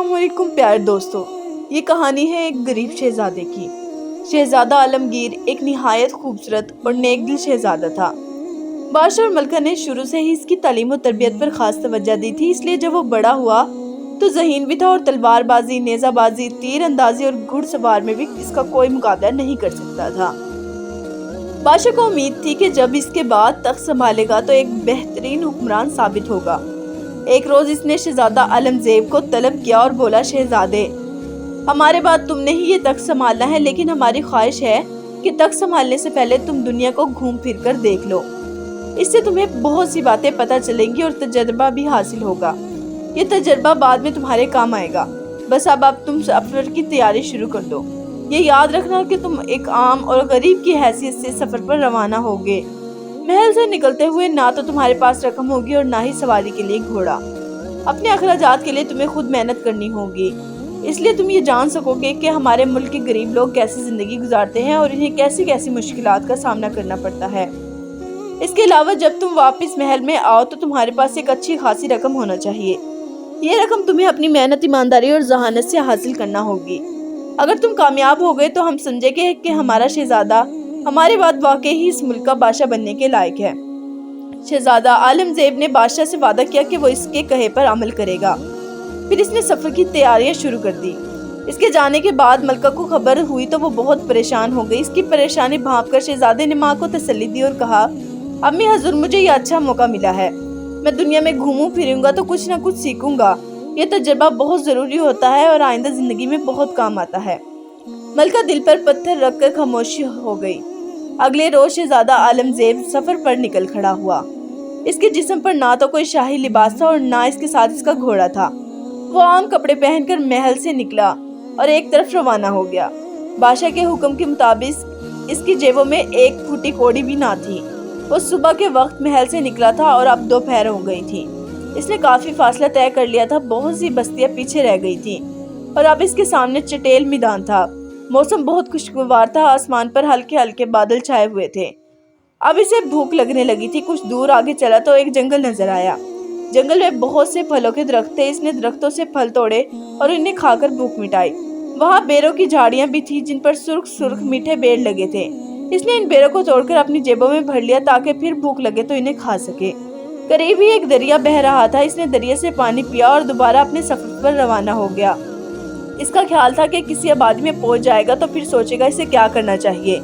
السلام علیکم پیارے دوستو، یہ کہانی ہے ایک غریب شہزادے کی۔ شہزادہ عالمگیر ایک نہایت خوبصورت اور نیک دل شہزادہ تھا۔ بادشاہ اور ملکہ نے شروع سے ہی اس کی تعلیم و تربیت پر خاص توجہ دی تھی، اس لیے جب وہ بڑا ہوا تو ذہین بھی تھا اور تلوار بازی، نیزہ بازی، تیر اندازی اور گھڑ سوار میں بھی اس کا کوئی مقابلہ نہیں کر سکتا تھا۔ بادشاہ کو امید تھی کہ جب اس کے بعد تخت سنبھالے گا تو ایک بہترین حکمران ثابت ہوگا۔ ایک روز اس نے شہزادہ عالمزیب کو طلب کیا اور بولا، شہزادے، ہمارے بعد تم نے ہی یہ تخت سنبھالنا ہے، لیکن ہماری خواہش ہے کہ تخت سنبھالنے سے پہلے تم دنیا کو گھوم پھر کر دیکھ لو۔ اس سے تمہیں بہت سی باتیں پتہ چلیں گی اور تجربہ بھی حاصل ہوگا۔ یہ تجربہ بعد میں تمہارے کام آئے گا۔ بس اب تم سفر کی تیاری شروع کر دو۔ یہ یاد رکھنا کہ تم ایک عام اور غریب کی حیثیت سے سفر پر روانہ ہوگے۔ محل سے نکلتے ہوئے نہ تو تمہارے پاس رقم ہوگی اور نہ ہی سواری کے لیے گھوڑا۔ اپنے اخراجات کے لیے تمہیں خود محنت کرنی ہوگی، اس لیے تم یہ جان سکو گے کہ ہمارے ملک کے غریب لوگ کیسی زندگی گزارتے ہیں اور انہیں کیسی کیسی مشکلات کا سامنا کرنا پڑتا ہے۔ اس کے علاوہ جب تم واپس محل میں آؤ تو تمہارے پاس ایک اچھی خاصی رقم ہونا چاہیے۔ یہ رقم تمہیں اپنی محنت، ایمانداری اور ذہانت سے حاصل کرنا ہوگی۔ اگر تم کامیاب ہو گئے تو ہم سمجھیں گے کہ ہمارا شہزادہ ہمارے بعد واقعی ہی اس ملک کا بادشاہ بننے کے لائق ہے۔ شہزادہ عالمزیب نے بادشاہ سے وعدہ کیا کہ وہ اس کے کہے پر عمل کرے گا۔ پھر اس نے سفر کی تیاریاں شروع کر دی۔ اس کے جانے کے بعد ملکہ کو خبر ہوئی تو وہ بہت پریشان ہو گئی۔ اس کی پریشانی بھانپ کر شہزادے نے ماں کو تسلی دی اور کہا، امی حضور، مجھے یہ اچھا موقع ملا ہے۔ میں دنیا میں گھوموں پھروں گا تو کچھ نہ کچھ سیکھوں گا۔ یہ تجربہ بہت ضروری ہوتا ہے اور آئندہ زندگی میں بہت کام آتا ہے۔ ملکہ دل پر پتھر رکھ کر خاموش ہو گئی۔ اگلے روز شہزادہ عالمزیب سفر پر نکل کھڑا ہوا۔ اس کے جسم پر نہ تو کوئی شاہی لباس تھا اور نہ اس کے ساتھ اس کا گھوڑا تھا۔ وہ عام کپڑے پہن کر محل سے نکلا اور ایک طرف روانہ ہو گیا۔ بادشاہ کے حکم کے مطابق اس کی جیبوں میں ایک پھوٹی کوڑی بھی نہ تھی۔ وہ صبح کے وقت محل سے نکلا تھا اور اب دوپہر ہو گئی تھی۔ اس نے کافی فاصلہ طے کر لیا تھا، بہت سی بستیاں پیچھے رہ گئی تھیں اور اب اس کے سامنے چٹیل میدان تھا۔ موسم بہت خوشگوار تھا، آسمان پر ہلکے ہلکے بادل چھائے ہوئے تھے۔ اب اسے بھوک لگنے لگی تھی۔ کچھ دور آگے چلا تو ایک جنگل نظر آیا۔ جنگل میں بہت سے پھلوں کے درخت تھے۔ اس نے درختوں سے پھل توڑے اور انہیں کھا کر بھوک مٹائی۔ وہاں بیروں کی جھاڑیاں بھی تھیں جن پر سرخ سرخ میٹھے بیر لگے تھے۔ اس نے ان بیروں کو توڑ کر اپنی جیبوں میں بھر لیا تاکہ پھر بھوک لگے تو انہیں کھا سکے۔ قریب ہی ایک دریا بہہ رہا تھا۔ اس نے دریا سے پانی پیا اور دوبارہ اپنے سفر پر روانہ ہو گیا۔ اس کا خیال تھا کہ کسی آبادی میں پہنچ جائے گا تو پھر سوچے گا اسے کیا کرنا چاہیے۔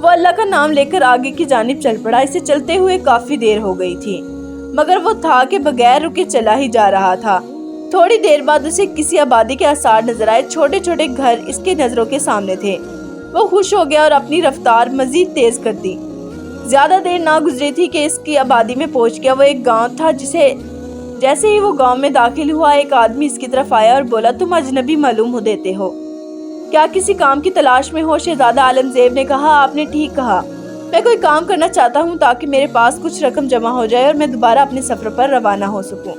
وہ اللہ کا نام لے کر آگے کی جانب چل پڑا۔ اسے چلتے ہوئے کافی دیر ہو گئی تھی، مگر وہ تھا کہ بغیر رکے چلا ہی جا رہا تھا۔ تھوڑی دیر بعد اسے کسی آبادی کے آثار نظر آئے۔ چھوٹے چھوٹے گھر اس کے نظروں کے سامنے تھے۔ وہ خوش ہو گیا اور اپنی رفتار مزید تیز کر دی۔ زیادہ دیر نہ گزری تھی کہ اس کی آبادی میں پہنچ گیا۔ وہ ایک گاؤں تھا۔ جیسے ہی وہ گاؤں میں داخل ہوا، ایک آدمی اس کی طرف آیا اور بولا، تم اجنبی معلوم ہو دیتے ہو، کیا کسی کام کی تلاش میں ہو؟ شہزادہ عالمزیب نے کہا، آپ نے ٹھیک کہا، میں کوئی کام کرنا چاہتا ہوں تاکہ میرے پاس کچھ رقم جمع ہو جائے اور میں دوبارہ اپنے سفر پر روانہ ہو سکوں۔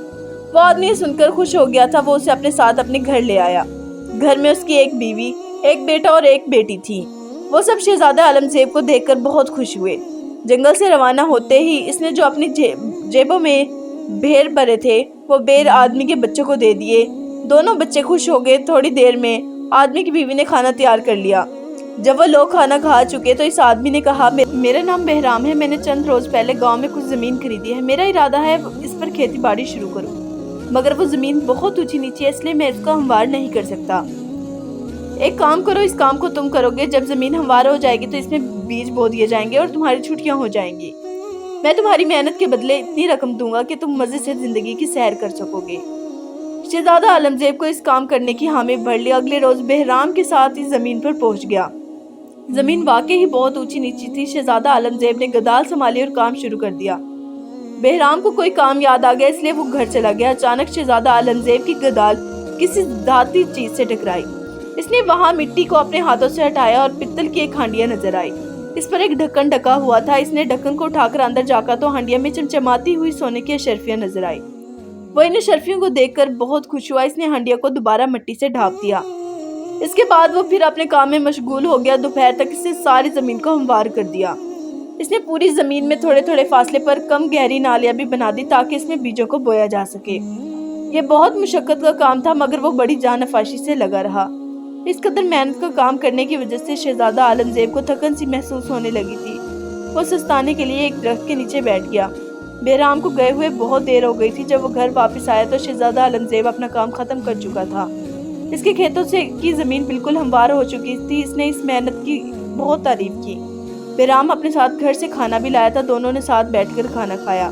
وہ آدمی سن کر خوش ہو گیا تھا۔ وہ اسے اپنے ساتھ اپنے گھر لے آیا۔ گھر میں اس کی ایک بیوی، ایک بیٹا اور ایک بیٹی تھی۔ وہ سب شہزادہ عالمزیب کو دیکھ کر بہت خوش ہوئے۔ جنگل سے روانہ ہوتے ہی اس نے جو اپنی جیبوں میں بیر بھرے تھے وہ بیر آدمی کے بچوں کو دے دیے۔ دونوں بچے خوش ہو گئے۔ تھوڑی دیر میں آدمی کی بیوی نے کھانا تیار کر لیا۔ جب وہ لوگ کھانا کھا چکے تو اس آدمی نے کہا، میرا نام بہرام ہے، میں نے چند روز پہلے گاؤں میں کچھ زمین خریدی ہے۔ میرا ارادہ ہے اس پر کھیتی باڑی شروع کروں، مگر وہ زمین بہت اونچی نیچی ہے، اس لیے میں اس کو ہموار نہیں کر سکتا۔ ایک کام کرو، اس کام کو تم کرو گے۔ جب زمین ہموار ہو جائے گی تو اس میں بیج بو دیے جائیں گے اور تمہاری چھٹیاں ہو جائیں گی۔ میں تمہاری محنت کے بدلے اتنی رقم دوں گا کہ تم مزے سے زندگی کی سیر کر سکو گے۔ شہزادہ عالمزیب کو اس کام کرنے کی حامی بھر لی۔ اگلے روز بہرام کے ساتھ اس زمین پر پہنچ گیا۔ زمین واقعی ہی بہت اونچی نیچی تھی۔ شہزادہ عالمزیب نے گدال سنبھالی اور کام شروع کر دیا۔ بہرام کو کوئی کام یاد آ گیا، اس لیے وہ گھر چلا گیا۔ اچانک شہزادہ عالمزیب کی گدال کسی دھاتی چیز سے ٹکرائی۔ اس نے وہاں مٹی کو اپنے ہاتھوں سے ہٹایا اور پتل کی ایک ہانڈیاں نظر آئی۔ اس پر ایک ڈھکن ڈھکا ہوا تھا۔ اس نے ڈھکن کو اٹھا کر اندر جا کر تو ہانڈیاں میں چمچماتی ہوئی سونے کی اشرفیاں نظر آئی۔ وہ ان اشرفیوں کو دیکھ کر بہت خوش ہوا۔ اس نے ہانڈیوں کو دوبارہ مٹی سے ڈھانپ دیا۔ اس کے بعد وہ پھر اپنے کام میں مشغول ہو گیا۔ دوپہر تک اس نے ساری زمین کو ہموار کر دیا۔ اس نے پوری زمین میں تھوڑے تھوڑے فاصلے پر کم گہری نالیاں بھی بنا دی تاکہ اس میں بیجوں کو بویا جا سکے۔ یہ بہت مشقت کا کام تھا مگر وہ بڑی جان افاشی سے لگا رہا۔ اس قدر محنت کا کام کرنے کی وجہ سے شہزادہ عالمزیب کو تھکن سی محسوس ہونے لگی تھی۔ وہ سستانے کے لیے ایک درخت کے نیچے بیٹھ گیا۔ بہرام کو گئے ہوئے بہت دیر ہو گئی تھی۔ جب وہ گھر واپس آیا تو شہزادہ عالمزیب اپنا کام ختم کر چکا تھا۔ اس کے کھیتوں کی زمین بالکل ہموار ہو چکی تھی۔ اس نے اس محنت کی بہت تعریف کی۔ بہرام اپنے ساتھ گھر سے کھانا بھی لایا تھا۔ دونوں نے ساتھ بیٹھ کر کھانا کھایا۔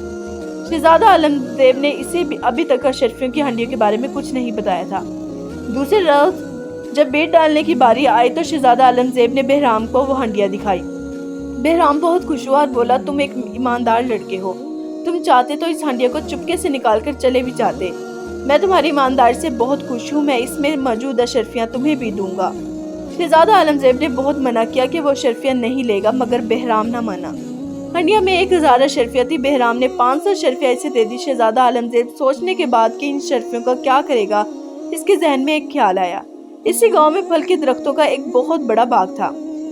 شہزادہ عالمزیب نے اسے ابھی تک اشرفیوں کی ہنڈیوں کے بارے میں کچھ نہیں بتایا تھا۔ دوسرے روز جب بیٹ ڈالنے کی باری آئی تو شہزادہ عالمزیب نے بہرام کو وہ ہنڈیاں دکھائی۔ بہرام بہت خوش ہوا اور بولا، تم ایک ایماندار لڑکے ہو۔ تم چاہتے تو اس ہنڈیا کو چپکے سے نکال کر چلے بھی جاتے۔ میں تمہاری ایمانداری سے بہت خوش ہوں۔ میں اس میں موجود اشرفیاں تمہیں بھی دوں گا۔ شہزادہ عالمزیب نے بہت منع کیا کہ وہ اشرفیاں نہیں لے گا مگر بہرام نہ مانا۔ ہنڈیا میں 1000 اشرفیاں تھی۔ بہرام نے 500 اشرفیاں اسے دے دی۔ شہزادہ عالمزیب سوچنے کے بعد کہ ان اشرفیوں کا کیا کرے گا، اس کے ذہن میں ایک خیال آیا۔ اسی گاؤں میں پھل کے درختوں کا ایک بہت بڑا باغ تھا۔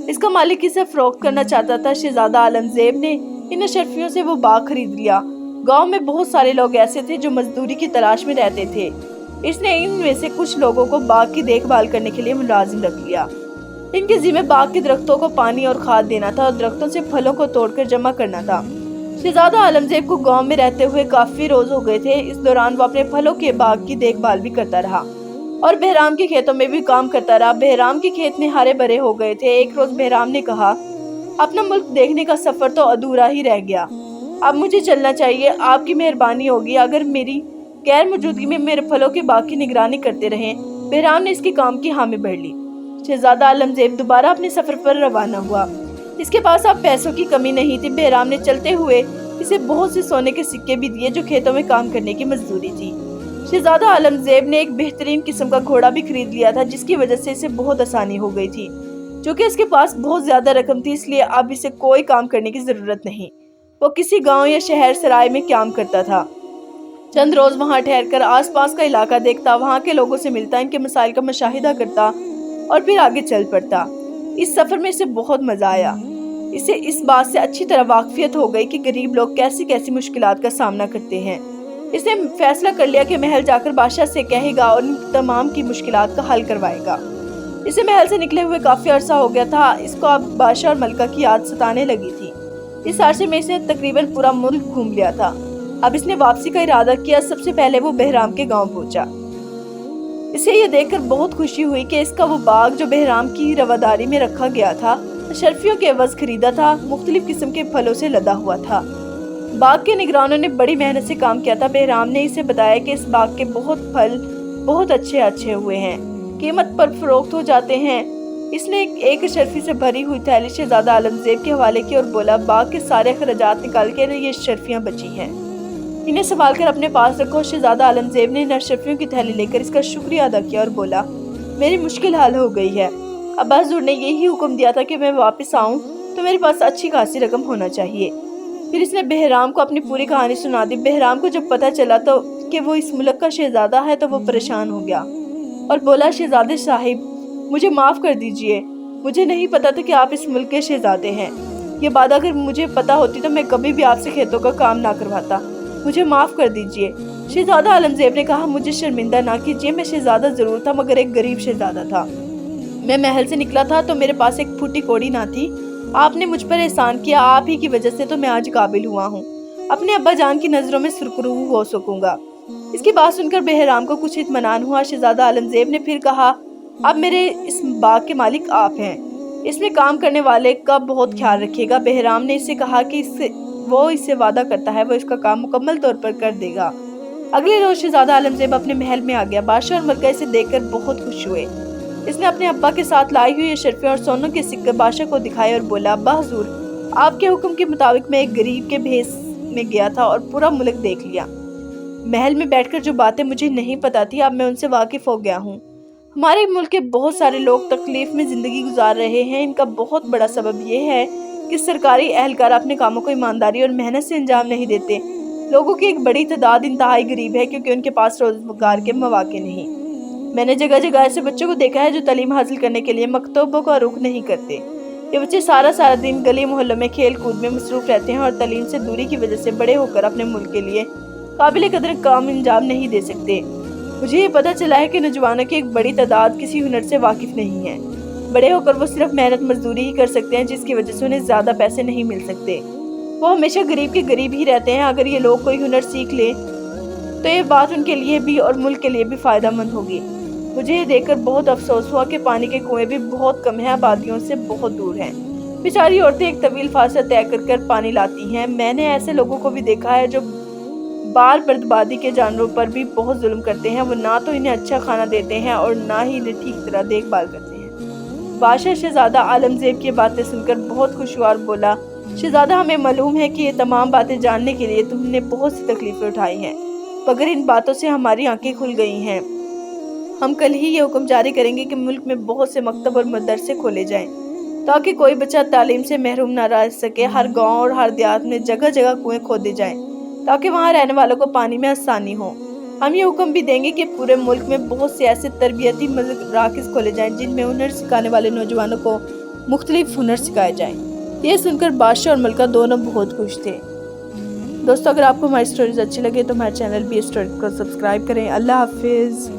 اس کا مالک اسے فروخت کرنا چاہتا تھا۔ شہزادہ عالمزیب نے ان اشرفیوں سے وہ باغ خرید لیا۔ گاؤں میں بہت سارے لوگ ایسے تھے جو مزدوری کی تلاش میں رہتے تھے۔ اس نے ان میں سے کچھ لوگوں کو باغ کی دیکھ بھال کرنے کے لیے ملازم رکھ لیا۔ ان کے ذمہ باغ کے درختوں کو پانی اور کھاد دینا تھا اور درختوں سے پھلوں کو توڑ کر جمع کرنا تھا۔ شہزادہ عالمزیب کو گاؤں میں رہتے ہوئے کافی روز ہو گئے تھے۔ اس دوران وہ اپنے پھلوں کے باغ کی دیکھ بھال بھی کرتا رہا اور بہرام کے کھیتوں میں بھی کام کرتا رہا۔ بہرام کے کھیت میں ہرے بھرے ہو گئے تھے۔ ایک روز بہرام نے کہا، اپنا ملک دیکھنے کا سفر تو ادھورا ہی رہ گیا۔ اب مجھے چلنا چاہیے۔ آپ کی مہربانی ہوگی اگر میری غیر موجودگی میں میرے پھلوں کے باغ کی نگرانی کرتے رہیں۔ بہرام نے اس کے کام کی حامی بھر لی۔ شہزادہ عالمزیب دوبارہ اپنے سفر پر روانہ ہوا۔ اس کے پاس اب پیسوں کی کمی نہیں تھی۔ بہرام نے چلتے ہوئے اسے بہت سے سونے کے سکے بھی دیے جو کھیتوں میں کام کرنے کی مزدوری تھی۔ شہزادہ عالمزیب نے ایک بہترین قسم کا گھوڑا بھی خرید لیا تھا جس کی وجہ سے اسے بہت آسانی ہو گئی تھی۔ چونکہ اس کے پاس بہت زیادہ رقم تھی اس لیے اب اسے کوئی کام کرنے کی ضرورت نہیں۔ وہ کسی گاؤں یا شہر سرائے میں کام کرتا تھا۔ چند روز وہاں ٹھہر کر آس پاس کا علاقہ دیکھتا، وہاں کے لوگوں سے ملتا، ان کے مسائل کا مشاہدہ کرتا اور پھر آگے چل پڑتا۔ اس سفر میں اسے بہت مزہ آیا۔ اسے اس بات سے اچھی طرح واقفیت ہو گئی کہ غریب لوگ کیسی کیسی مشکلات کا سامنا کرتے ہیں۔ اس نے فیصلہ کر لیا کہ محل جا کر بادشاہ سے کہے گا اور ان تمام کی مشکلات کا حل کروائے گا۔ اسے محل سے نکلے ہوئے کافی عرصہ ہو گیا تھا۔ اس کو اب بادشاہ اور ملکہ کی یاد ستانے لگی تھی۔ اس عرصے میں اس نے تقریباً پورا ملک گھوم لیا تھا۔ اب اس نے واپسی کا ارادہ کیا۔ سب سے پہلے وہ بہرام کے گاؤں پہنچا۔ اسے یہ دیکھ کر بہت خوشی ہوئی کہ اس کا وہ باغ جو بہرام کی رواداری میں رکھا گیا تھا اشرفیوں کے عوض خریدا تھا، مختلف قسم کے پھلوں سے لدا ہوا تھا۔ باغ کے نگرانوں نے بڑی محنت سے کام کیا تھا۔ بہرام نے اسے بتایا کہ اس باغ کے بہت پھل بہت اچھے ہوئے ہیں، قیمت پر فروخت ہو جاتے ہیں۔ اس نے ایک اشرفی سے بھری ہوئی تھیلی شہزادہ عالمزیب کے حوالے کی اور بولا، باغ کے سارے اخراجات نکال کے یہ اشرفیاں بچی ہیں، انہیں سنبھال کر اپنے پاس رکھو۔ شہزادہ عالمزیب نے ان اشرفیوں کی تھیلی لے کر اس کا شکریہ ادا کیا اور بولا، میری مشکل حل ہو گئی ہے۔ ابا حضور نے یہی حکم دیا تھا کہ میں واپس آؤں تو میرے پاس اچھی خاصی رقم ہونا چاہیے۔ پھر اس نے بہرام کو اپنی پوری کہانی سنا دی۔ بہرام کو جب پتہ چلا تو کہ وہ اس ملک کا شہزادہ ہے تو وہ پریشان ہو گیا اور بولا، شہزادے صاحب مجھے معاف کر دیجئے، مجھے نہیں پتا تھا کہ آپ اس ملک کے شہزادے ہیں۔ یہ بات اگر مجھے پتا ہوتی تو میں کبھی بھی آپ سے کھیتوں کا کام نہ کرواتا، مجھے معاف کر دیجئے۔ شہزادہ عالمزیب نے کہا، مجھے شرمندہ نہ کیجئے، میں شہزادہ ضرور تھا مگر ایک غریب شہزادہ تھا۔ میں محل سے نکلا تھا تو میرے پاس ایک پھوٹی کوڑی نہ تھی۔ آپ نے مجھ پر احسان کیا، آپ ہی کی وجہ سے تو میں آج قابل ہوا ہوں، اپنے ابا جان کی نظروں میں سرخرو ہو سکوں گا۔ اس کی بات سن کر بہرام کو کچھ اطمینان ہوا۔ شہزادہ عالمزیب نے پھر کہا، اب میرے اس باغ کے مالک آپ ہیں، اس میں کام کرنے والے کا بہت خیال رکھیے گا۔ بہرام نے اسے کہا کہ وہ اس سے وعدہ کرتا ہے وہ اس کا کام مکمل طور پر کر دے گا۔ اگلے روز شہزادہ عالمزیب اپنے محل میں آ گیا۔ بادشاہ اور ملکہ اسے دیکھ کر بہت خوش ہوئے۔ اس نے اپنے ابا کے ساتھ لائی ہوئی اشرفیاں اور سونوں کے سکے بادشاہ کو دکھائے اور بولا، ابا حضور آپ کے حکم کے مطابق میں ایک غریب کے بھیس میں گیا تھا اور پورا ملک دیکھ لیا۔ محل میں بیٹھ کر جو باتیں مجھے نہیں پتا تھی اب میں ان سے واقف ہو گیا ہوں۔ ہمارے ملک کے بہت سارے لوگ تکلیف میں زندگی گزار رہے ہیں۔ ان کا بہت بڑا سبب یہ ہے کہ سرکاری اہلکار اپنے کاموں کو ایمانداری اور محنت سے انجام نہیں دیتے۔ لوگوں کی ایک بڑی تعداد انتہائی غریب ہے کیونکہ ان کے پاس روزگار کے مواقع نہیں۔ میں نے جگہ جگہ ایسے بچوں کو دیکھا ہے جو تعلیم حاصل کرنے کے لیے مکتبوں کا رخ نہیں کرتے۔ یہ بچے سارا دن گلی محلوں میں کھیل کود میں مصروف رہتے ہیں اور تعلیم سے دوری کی وجہ سے بڑے ہو کر اپنے ملک کے لیے قابل قدر کام انجام نہیں دے سکتے۔ مجھے یہ پتہ چلا ہے کہ نوجوانوں کی ایک بڑی تعداد کسی ہنر سے واقف نہیں ہے۔ بڑے ہو کر وہ صرف محنت مزدوری ہی کر سکتے ہیں، جس کی وجہ سے انہیں زیادہ پیسے نہیں مل سکتے۔ وہ ہمیشہ غریب کے غریب ہی رہتے ہیں۔ اگر یہ لوگ کوئی ہنر سیکھ لیں تو یہ بات ان کے لیے بھی اور ملک کے لیے بھی فائدہ مند ہوگی۔ مجھے یہ دیکھ کر بہت افسوس ہوا کہ پانی کے کنویں بھی بہت کم ہیں، آبادیوں سے بہت دور ہیں۔ بیچاری عورتیں ایک طویل فاصلہ طے کر کر پانی لاتی ہیں۔ میں نے ایسے لوگوں کو بھی دیکھا ہے جو بال بربادی کے جانوروں پر بھی بہت ظلم کرتے ہیں۔ وہ نہ تو انہیں اچھا کھانا دیتے ہیں اور نہ ہی انہیں ٹھیک طرح دیکھ بھال کرتے ہیں۔ بادشاہ شہزادہ عالمگیر کی باتیں سن کر بہت خوش ہوا اور بولا، شہزادہ ہمیں معلوم ہے کہ یہ تمام باتیں جاننے کے لیے تم نے بہت سی تکلیفیں اٹھائی ہیں، مگر ان باتوں سے ہماری آنکھیں کھل گئی ہیں۔ ہم کل ہی یہ حکم جاری کریں گے کہ ملک میں بہت سے مکتب اور مدرسے کھولے جائیں تاکہ کوئی بچہ تعلیم سے محروم نہ رہ سکے۔ ہر گاؤں اور ہر دیہات میں جگہ جگہ کنویں کھودے جائیں تاکہ وہاں رہنے والوں کو پانی میں آسانی ہو۔ ہم یہ حکم بھی دیں گے کہ پورے ملک میں بہت سے ایسے تربیتی مراکز کھولے جائیں جن میں ہنر سکھانے والے نوجوانوں کو مختلف ہنر سکھائے جائیں۔ یہ سن کر بادشاہ اور ملکہ دونوں بہت خوش تھے۔ دوستو، اگر آپ کو ہماری سٹوریز اچھی لگے تو ہمارے چینل بی اسٹوری کو سبسکرائب کریں۔ اللہ حافظ۔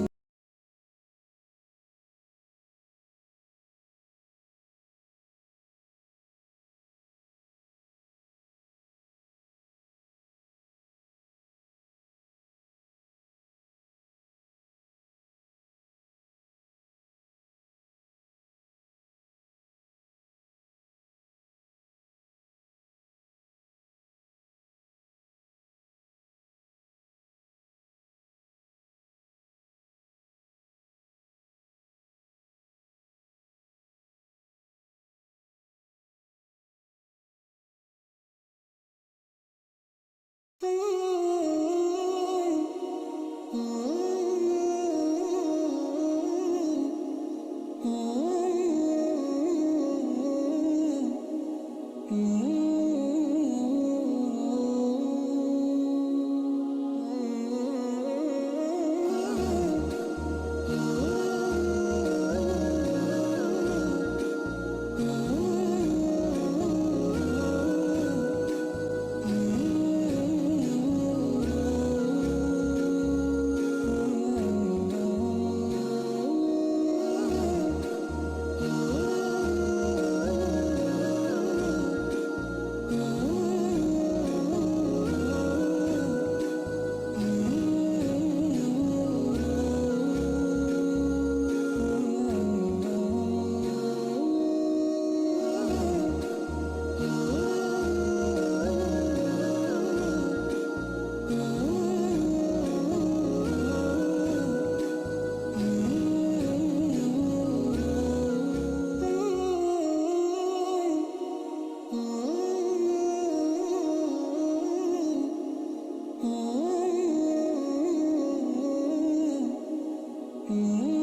Mm-hmm.